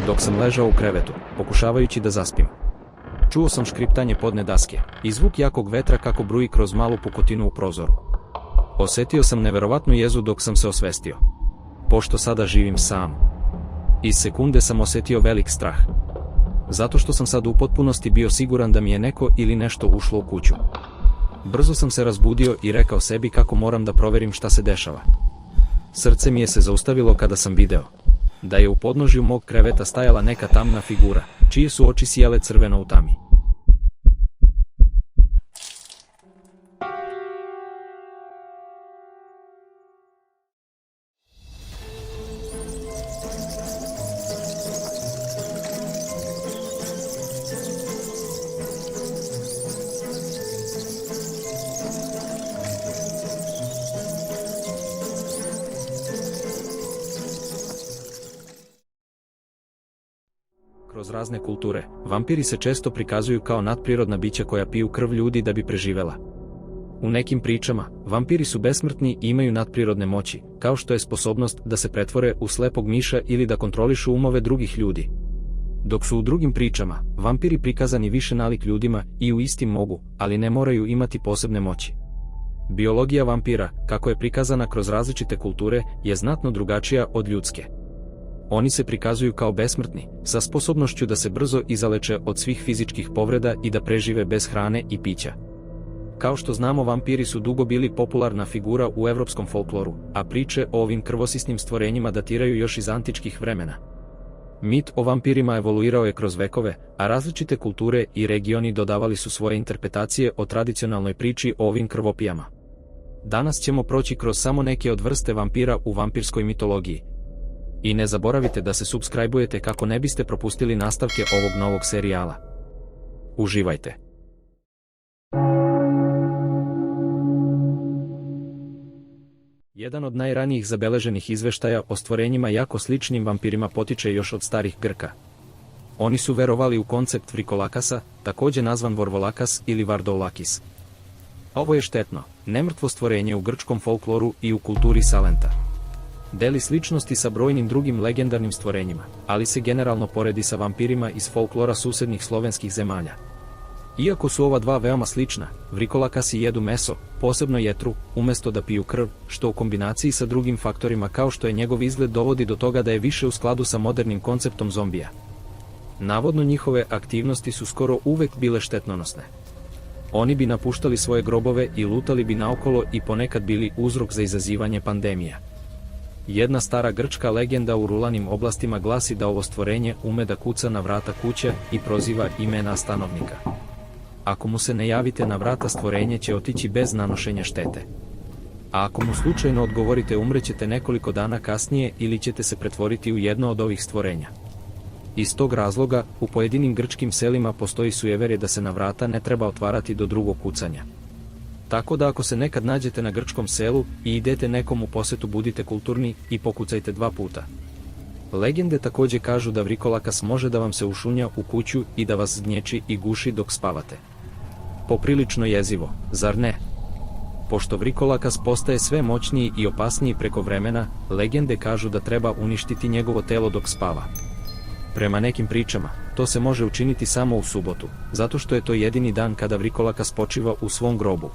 dok sam ležao u krevetu, pokušavajući da zaspim. Čuo sam škriptanje podne daske i zvuk jakog vetra kako bruji kroz malu pukotinu u prozoru. Osetio sam neverovatnu jezu dok sam se osvestio. Pošto sada živim sam. Iz sekunde sam osetio velik strah. Zato što sam sad u potpunosti bio siguran da mi je neko ili nešto ušlo u kuću. Brzo sam se razbudio i rekao sebi kako moram da proverim šta se dešava. Srce mi je se zaustavilo kada sam video da je u podnožju mog kreveta stajala neka tamna figura, čije su oči sijale crveno u tami. Kroz razne kulture, vampiri se često prikazuju kao nadprirodna bića koja piju krv ljudi da bi preživela. U nekim pričama, vampiri su besmrtni i imaju nadprirodne moći, kao što je sposobnost da se pretvore u slepog miša ili da kontrolišu umove drugih ljudi. Dok su u drugim pričama, vampiri prikazani više nalik ljudima i u istim mogu, ali ne moraju imati posebne moći. Biologija vampira, kako je prikazana kroz različite kulture, je znatno drugačija od ljudske. Oni se prikazuju kao besmrtni, sa sposobnošću da se brzo izaleče od svih fizičkih povreda i da prežive bez hrane i pića. Kao što znamo, vampiri su dugo bili popularna figura u evropskom folkloru, a priče o ovim krvosisnim stvorenjima datiraju još iz antičkih vremena. Mit o vampirima evoluirao je kroz vekove, a različite kulture i regioni dodavali su svoje interpretacije o tradicionalnoj priči o ovim krvopijama. Danas ćemo proći kroz samo neke od vrste vampira u vampirskoj mitologiji. I ne zaboravite da se supscribe-ujete kako ne biste propustili nastavke ovog novog serijala. Uživajte! Jedan od najranijih zabeleženih izveštaja o stvorenjima jako sličnim vampirima potiče još od starih Grka. Oni su verovali u koncept vrikolakasa, takođe nazvan vorvolakas ili vardoulakis. Ovo je štetno, nemrtvo stvorenje u grčkom folkloru i u kulturi Salenta. Deli sličnosti sa brojnim drugim legendarnim stvorenjima, ali se generalno poredi sa vampirima iz folklora susednih slovenskih zemalja. Iako su ova dva veoma slična, vrikolakasi jedu meso, posebno jetru, umesto da piju krv, što u kombinaciji sa drugim faktorima kao što je njegov izgled dovodi do toga da je više u skladu sa modernim konceptom zombija. Navodno njihove aktivnosti su skoro uvek bile štetnonosne. Oni bi napuštali svoje grobove i lutali bi naokolo i ponekad bili uzrok za izazivanje pandemija. Jedna stara grčka legenda u ruralnim oblastima glasi da ovo stvorenje ume da kuca na vrata kuća i proziva imena stanovnika. Ako mu se ne javite na vrata, stvorenje će otići bez nanošenja štete. A ako mu slučajno odgovorite, umrećete nekoliko dana kasnije ili ćete se pretvoriti u jedno od ovih stvorenja. Iz tog razloga, u pojedinim grčkim selima postoji sujeverje da se na vrata ne treba otvarati do drugog kucanja. Tako da ako se nekad nađete na grčkom selu i idete nekom u posetu, budite kulturni i pokucajte 2 puta. Legende takođe kažu da vrikolakas može da vam se ušunja u kuću i da vas gnječi i guši dok spavate. Poprilično jezivo, zar ne? Pošto vrikolakas postaje sve moćniji i opasniji preko vremena, legende kažu da treba uništiti njegovo telo dok spava. Prema nekim pričama, to se može učiniti samo u subotu, zato što je to jedini dan kada vrikolakas počiva u svom grobu.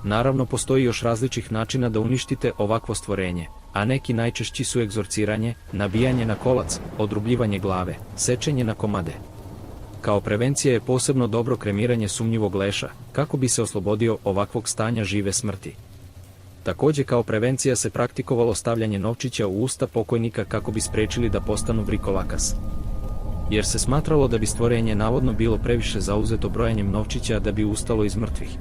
Naravno, postoji još različitih načina da uništite ovakvo stvorenje, a neki najčešći su egzorciranje, nabijanje na kolac, odrubljivanje glave, sečenje na komade. Kao prevencija je posebno dobro kremiranje sumnjivog leša, kako bi se oslobodio ovakvog stanja žive smrti. Takođe, kao prevencija se praktikovalo stavljanje novčića u usta pokojnika kako bi sprečili da postanu vrikolakas. Jer se smatralo da bi stvorenje navodno bilo previše zauzeto brojanjem novčića da bi ustalo iz mrtvih.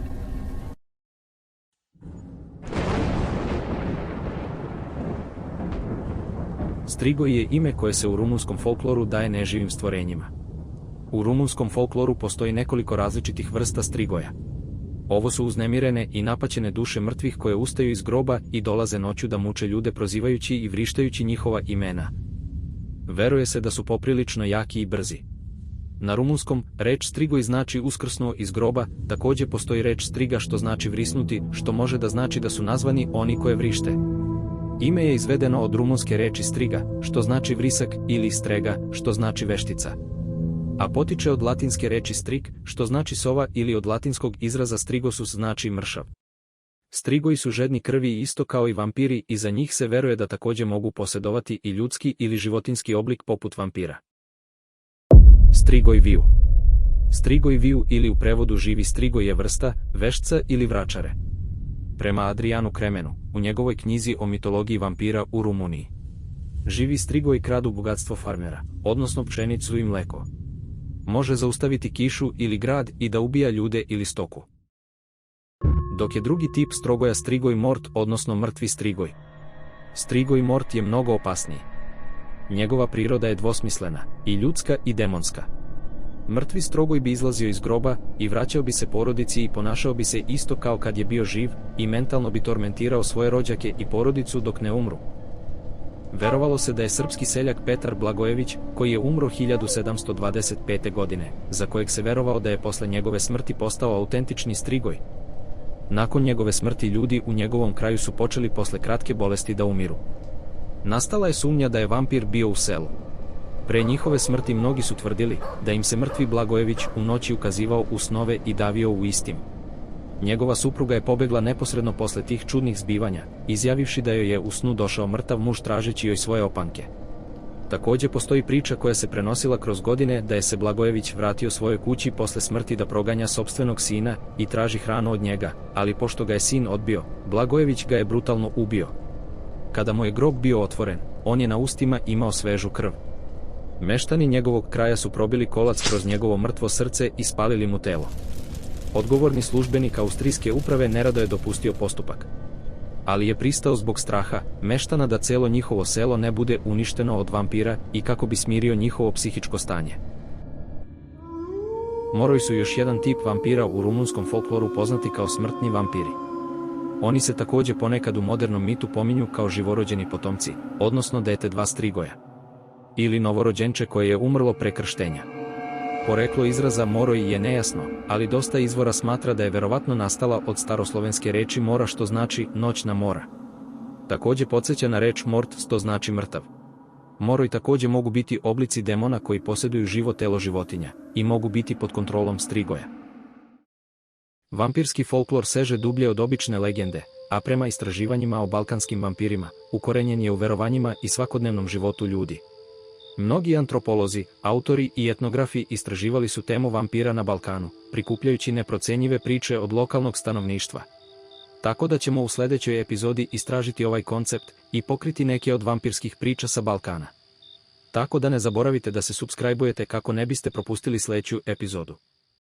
Strigoj je ime koje se u rumunskom folkloru daje neživim stvorenjima. U rumunskom folkloru postoji nekoliko različitih vrsta strigoja. Ovo su uznemirene i napaćene duše mrtvih koje ustaju iz groba i dolaze noću da muče ljude prozivajući i vrištajući njihova imena. Veruje se da su poprilično jaki i brzi. Na rumunskom, reč strigoj znači uskrsnuo iz groba, takođe postoji reč striga što znači vrisnuti, što može da znači da su nazvani oni koje vrište. Ime je izvedeno od rumunske reči striga, što znači vrisak, ili strega, što znači veštica. A potiče od latinske reči strig, što znači sova, ili od latinskog izraza strigosus znači mršav. Strigoji su žedni krvi isto kao i vampiri i za njih se veruje da također mogu posjedovati i ljudski ili životinski oblik poput vampira. Strigoj viju. Strigoj viju ili u prevodu živi strigoj je vrsta, vešca ili vračare. Prema Adrianu Kremenu, u njegovoj knjizi o mitologiji vampira u Rumuniji. Živi strigoj kradu bogatstvo farmera, odnosno pšenicu i mleko. Može zaustaviti kišu ili grad i da ubija ljude ili stoku. Dok je drugi tip strogoja strigoj mort, odnosno mrtvi strigoj. Strigoj mort je mnogo opasniji. Njegova priroda je dvosmislena, i ljudska i demonska. Mrtvi strogoj bi izlazio iz groba i vraćao bi se porodici i ponašao bi se isto kao kad je bio živ i mentalno bi tormentirao svoje rođake i porodicu dok ne umru. Verovalo se da je srpski seljak Petar Blagojević, koji je umro 1725. godine, za kojeg se verovao da je posle njegove smrti postao autentični strigoj. Nakon njegove smrti ljudi u njegovom kraju su počeli posle kratke bolesti da umiru. Nastala je sumnja da je vampir bio u selu. Pre njihove smrti mnogi su tvrdili da im se mrtvi Blagojević u noći ukazivao u snove i davio u istim. Njegova supruga je pobegla neposredno posle tih čudnih zbivanja, izjavivši da joj je u snu došao mrtav muž tražeći joj svoje opanke. Također postoji priča koja se prenosila kroz godine da je se Blagojević vratio svojoj kući posle smrti da proganja sopstvenog sina i traži hranu od njega, ali pošto ga je sin odbio, Blagojević ga je brutalno ubio. Kada mu je grob bio otvoren, on je na ustima imao svežu krv. Meštani njegovog kraja su probili kolac kroz njegovo mrtvo srce i spalili mu telo. Odgovorni službenik austrijske uprave nerado je dopustio postupak. Ali je pristao zbog straha meštana da celo njihovo selo ne bude uništeno od vampira i kako bi smirio njihovo psihičko stanje. Moroi su još jedan tip vampira u rumunskom folkloru poznati kao smrtni vampiri. Oni se također ponekad u modernom mitu pominju kao živorođeni potomci, odnosno dete dva strigoja. Ili novorođenče koje je umrlo pre krštenja. Poreklo izraza moroj je nejasno, ali dosta izvora smatra da je verovatno nastala od staroslovenske reči mora što znači noćna mora. Također podsjeća na reč mort što znači mrtav. Moroj također mogu biti oblici demona koji posjeduju živo telo životinja i mogu biti pod kontrolom strigoja. Vampirski folklor seže dublje od obične legende, a prema istraživanjima o balkanskim vampirima, ukorenjen je u verovanjima i svakodnevnom životu ljudi. Mnogi antropolozi, autori i etnografi istraživali su temu vampira na Balkanu, prikupljajući neprocenjive priče od lokalnog stanovništva. Tako da ćemo u sljedećoj epizodi istražiti ovaj koncept i pokriti neke od vampirskih priča sa Balkana. Tako da ne zaboravite da se supscribe-ujete kako ne biste propustili sljedeću epizodu.